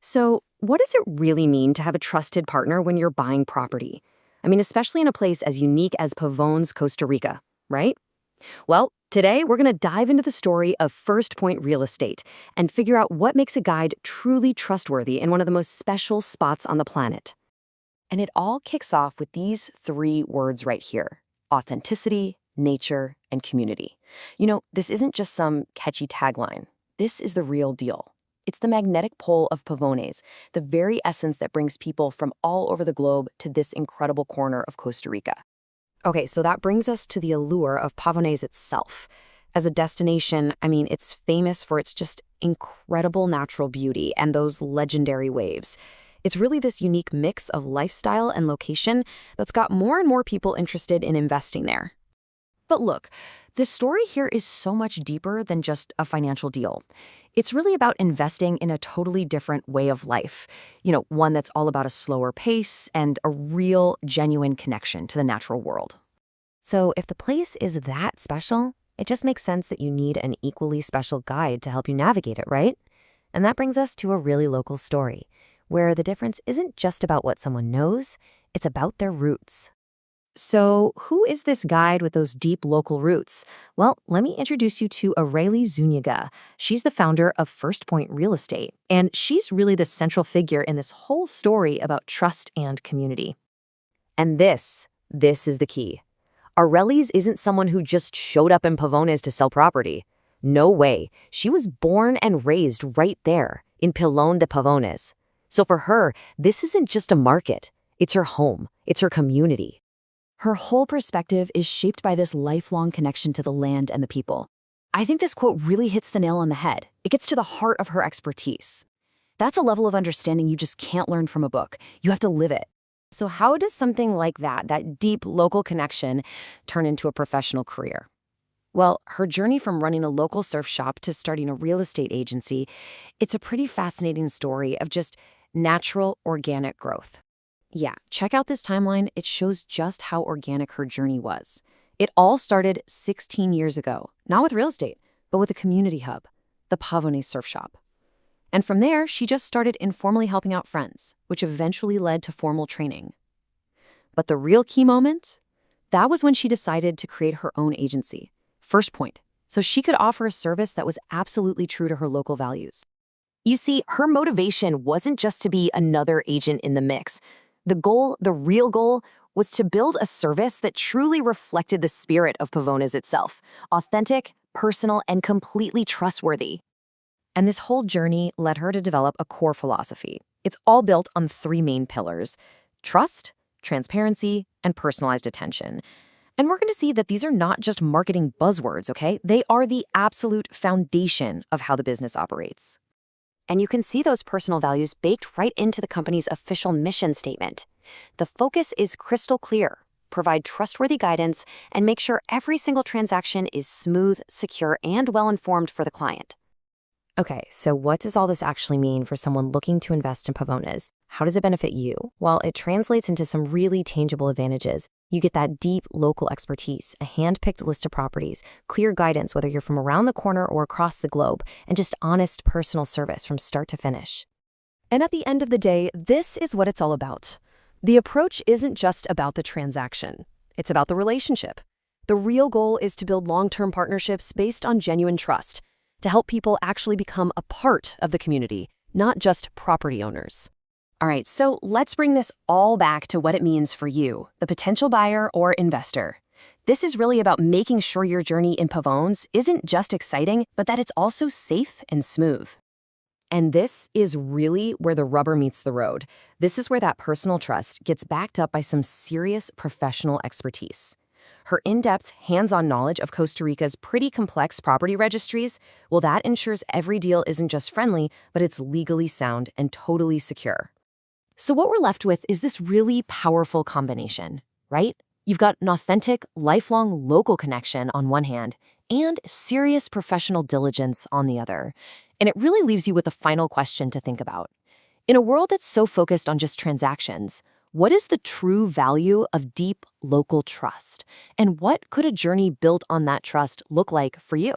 So, what does it really mean to have a trusted partner when you're buying property? I mean, especially in a place as unique as Pavones, Costa Rica, right? Well, today we're going to dive into the story of First Point Real Estate and figure out what makes a guide truly trustworthy in one of the most special spots on the planet. And it all kicks off with these three words right here: authenticity, nature, and community. This isn't just some catchy tagline. This is the real deal. It's the magnetic pole of Pavones, the very essence that brings people from all over the globe to this incredible corner of Costa Rica. Okay, so that brings us to the allure of Pavones itself. As a destination, it's famous for its just incredible natural beauty and those legendary waves. It's really this unique mix of lifestyle and location that's got more and more people interested in investing there. But look, the story here is so much deeper than just a financial deal. It's really about investing in a totally different way of life. One that's all about a slower pace and a real, genuine connection to the natural world. So if the place is that special, it just makes sense that you need an equally special guide to help you navigate it, right? And that brings us to a really local story, where the difference isn't just about what someone knows, it's about their roots. So who is this guide with those deep local roots? Well, let me introduce you to Arely Zuniga. She's the founder of First Point Real Estate, and she's really the central figure in this whole story about trust and community. And this is the key. Arely's isn't someone who just showed up in Pavones to sell property. No way. She was born and raised right there, in Pilón de Pavones. So for her, this isn't just a market. It's her home. It's her community. Her whole perspective is shaped by this lifelong connection to the land and the people. I think this quote really hits the nail on the head. It gets to the heart of her expertise. That's a level of understanding you just can't learn from a book. You have to live it. So how does something like that deep local connection, turn into a professional career? Well, her journey from running a local surf shop to starting a real estate agency, it's a pretty fascinating story of just natural, organic growth. Yeah, check out this timeline. It shows just how organic her journey was. It all started 16 years ago, not with real estate, but with a community hub, the Pavones Surf Shop. And from there, she just started informally helping out friends, which eventually led to formal training. But the real key moment? That was when she decided to create her own agency, First Point, so she could offer a service that was absolutely true to her local values. You see, her motivation wasn't just to be another agent in the mix. The real goal, was to build a service that truly reflected the spirit of Pavones itself, authentic, personal, and completely trustworthy. And this whole journey led her to develop a core philosophy. It's all built on three main pillars: trust, transparency, and personalized attention. And we're going to see that these are not just marketing buzzwords, okay? They are the absolute foundation of how the business operates. And you can see those personal values baked right into the company's official mission statement. The focus is crystal clear: provide trustworthy guidance and make sure every single transaction is smooth, secure, and well-informed for the client. Okay, so what does all this actually mean for someone looking to invest in Pavones? How does it benefit you? Well, it translates into some really tangible advantages. You get that deep local expertise, a hand-picked list of properties, clear guidance whether you're from around the corner or across the globe, and just honest personal service from start to finish. And at the end of the day, this is what it's all about. The approach isn't just about the transaction. It's about the relationship. The real goal is to build long-term partnerships based on genuine trust, to help people actually become a part of the community, not just property owners. All right, so let's bring this all back to what it means for you, the potential buyer or investor. This is really about making sure your journey in Pavones isn't just exciting, but that it's also safe and smooth. And this is really where the rubber meets the road. This is where that personal trust gets backed up by some serious professional expertise. Her in-depth, hands-on knowledge of Costa Rica's pretty complex property registries, well, that ensures every deal isn't just friendly, but it's legally sound and totally secure. So what we're left with is this really powerful combination, right? You've got an authentic, lifelong local connection on one hand, and serious professional diligence on the other. And it really leaves you with a final question to think about. In a world that's so focused on just transactions, what is the true value of deep local trust? And what could a journey built on that trust look like for you?